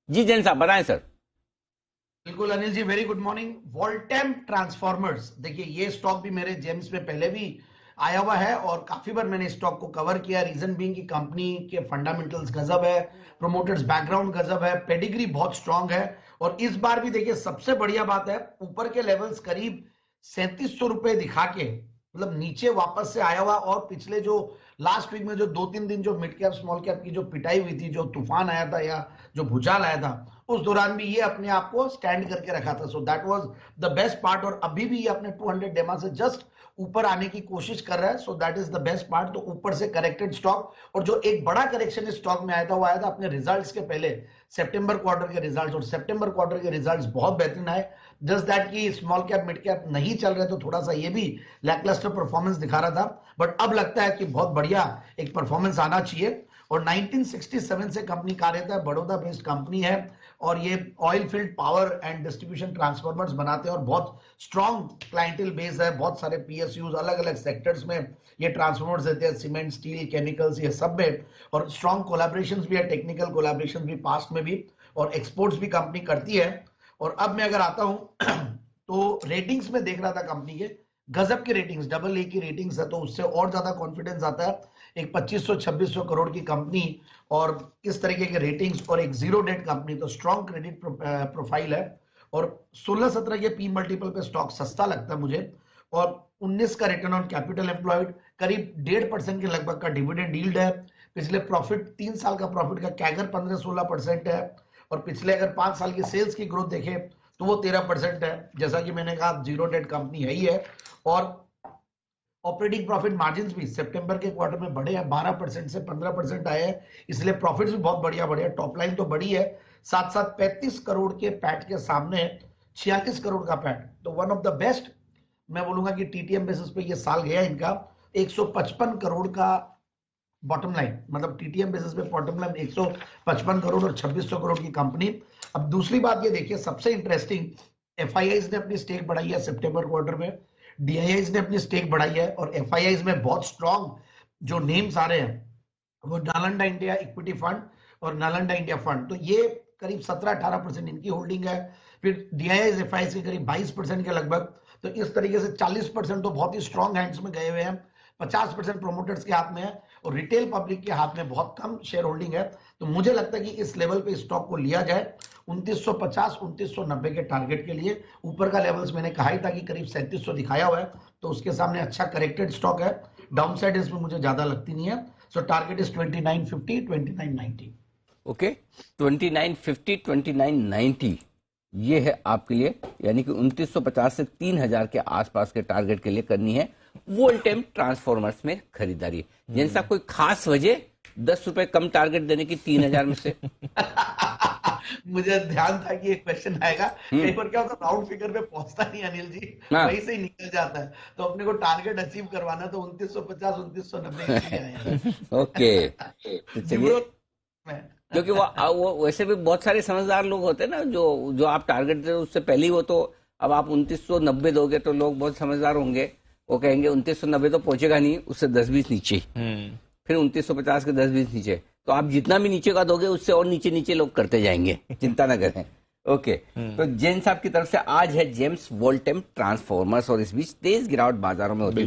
जी जैन साहब बताएं सर। बिल्कुल Anil ji, very good morning. वोल्टेम transformers, देखिए ये स्टॉक भी मेरे जेम्स में पहले भी आया हुआ है और काफी बार मैंने स्टॉक को कवर किया। रीजन बीइंग कि कंपनी के फंडामेंटल्स गजब है, प्रोमोटर्स बैकग्राउंड गजब है, पेडिग्री बहुत स्ट्रांग है। और इस बार भी देखिए सबसे बढ़िया बात है, ऊपर के लेवल्स करीब 3700 रुपए दिखा के मतलब नीचे वापस से आया हुआ। और पिछले जो लास्ट वीक में जो 2-3 दिन जो मिड कैप स्मॉल कैप की जो पिटाई हुई थी, जो तूफान आया था या जो भूचाल आया था, उस दौरान भी ये अपने आप को स्टैंड करके रखा था। So that was the best part. और अभी भी ये अपने 200 डेमा से जस्ट ऊपर आने की कोशिश कर रहा है। So that is the best part. तो ऊपर से करेक्टेड स्टॉक, और जो एक बड़ा करेक्शन इस स्टॉक में आया था वो आया था अपने रिजल्ट्स के पहले, सितंबर क्वार्टर के रिजल्ट्स। और सितंबर क्वार्टर के रिजल्ट्स बहुत बेहतरीन आए। जस्ट दैट कि स्मॉल कैप मिड कैप नहीं चल रहे, तो थोड़ा सा ये भी लैकलस्टर परफॉर्मेंस दिखा रहा था। बट अब लगता है कि बहुत बढ़िया एक परफॉर्मेंस आना चाहिए। और 1967 से कंपनी कार्यरत है, बड़ौदा बेस्ड कंपनी है। और ये oil field power and distribution transformers बनाते हैं और बहुत स्ट्रॉन्ग क्लाइंटल बेस है। बहुत सारे पीएसयूज अलग अलग सेक्टर्स में ये ट्रांसफार्मर्स देते हैं, सीमेंट, स्टील, केमिकल्स, ये सब में। और स्ट्रॉन्ग कोलैबोरेशंस भी है, टेक्निकल कोलैबोरेशंस भी पास्ट में भी, और एक्सपोर्ट्स भी कंपनी करती है। और अब मैं अगर आता हूं तो रेटिंग्स में देख रहा था कंपनी के, गजब की रेटिंग्स, AA की रेटिंग्स है, तो उससे और ज्यादा कॉन्फिडेंस आता है। एक 2500-2600 करोड़ की कंपनी और इस तरीके के रेटिंग्स और एक जीरो डेट कंपनी, तो स्ट्रॉन्ग क्रेडिट प्रोफाइल है। और 16-17 के पी मल्टीपल पे स्टॉक सस्ता लगता है मुझे। और 19 का रिटर्न ऑन कैपिटल एम्प्लॉयड, करीब 1.5% के लगभग का डिविडेंड यील्ड है। पिछले प्रॉफिट 3 साल का प्रॉफिट का कैगर 15-16% है। और पिछले अगर 5 साल की सेल्स की ग्रोथ देखें तो वो 13% है। जैसा कि मैंने कहा, जीरो डेट कंपनी है ही है। और ऑपरेटिंग प्रॉफिट मार्जिन भी सितंबर के क्वार्टर में बढ़े हैं, 12% से 15% आए हैं। इसलिए प्रॉफिट्स भी बहुत बढ़िया बढ़िया, टॉप लाइन तो बड़ी है। साथ साथ 35 करोड़ के पैट के सामने 46 करोड़ का पैट, तो वन ऑफ द बेस्ट। मैं बोलूंगा कि टीटीएम बेसिस पे ये साल गया इनका 155 करोड़ का बॉटम लाइन, मतलब टीटीएम बेसिस पे बॉटम लाइन 155 करोड़ और 2600 करोड़ की कंपनी। अब दूसरी बात ये देखिए, सबसे इंटरेस्टिंग, एफआईआईज ने अपनी स्टेक बढ़ाई है सितंबर क्वार्टर में, डीआईआईज ने अपनी स्टेक बढ़ाई है। और एफआईआईज में बहुत स्ट्रॉन्ग जो नेम्स आ रहे हैं वो नालंदा इंडिया इक्विटी फंड और नालंदा इंडिया फंड, तो ये करीब 17-18% इनकी होल्डिंग है। फिर डीआईआईज एफआईआईज के करीब 22% के लगभग। तो इस तरीके से 40% तो बहुत ही स्ट्रॉन्ग हैंड्स में गए हुए हैं, 50% प्रोमोटर्स के हाथ में है, और रिटेल पब्लिक के हाथ में बहुत कम शेयर होल्डिंग है। तो मुझे लगता है कि इस लेवल पे स्टॉक को लिया जाए 2950 2990 के टारगेट के लिए। ऊपर का लेवल्स मैंने कहा ही था कि करीब 3700 दिखाया हुआ है, तो उसके सामने अच्छा करेक्टेड स्टॉक है। डाउन साइड इसमें मुझे ज्यादा लगती नहीं है। सो टारगेट इज 2950 2990। ओके, 2950 2990 ये है आपके लिए, यानी कि 2950 से 3000 के आसपास के टारगेट के लिए करनी है वोल्टेम ट्रांसफॉर्मर्स में खरीदारी। जैसा कोई खास वजह 10 रुपए कम टारगेट देने की 3000 में से? मुझे ध्यान था कि एक क्वेश्चन आएगा। कई बार क्या होता है, राउंड फिगर पे पहुंचता नहीं अनिल जी, वहीं से ही निकल जाता है। तो अपने को टारगेट अचीव करवाना, तो 2950 2990 के लिए आए हैं। ओके, तो चलिए, क्योंकि वो वैसे भी बहुत सारे समझदार लोग होते हैं ना, जो आप टारगेट दे उससे पहले ही वो, तो अब आप 2990 दोगे तो लोग बहुत समझदार होंगे, वो कहेंगे 2990 तो पहुंचेगा नहीं, उससे 10-20 नीचे, फिर 2950 के 10-20 नीचे। तो आप जितना भी नीचे का दोगे उससे और नीचे नीचे लोग करते जाएंगे, चिंता ना करें। ओके, तो जैन साहब की तरफ से आज है जेम्स वोल्टेम ट्रांसफॉर्मर्स, और इस बीच तेज गिरावट बाजारों में होती है।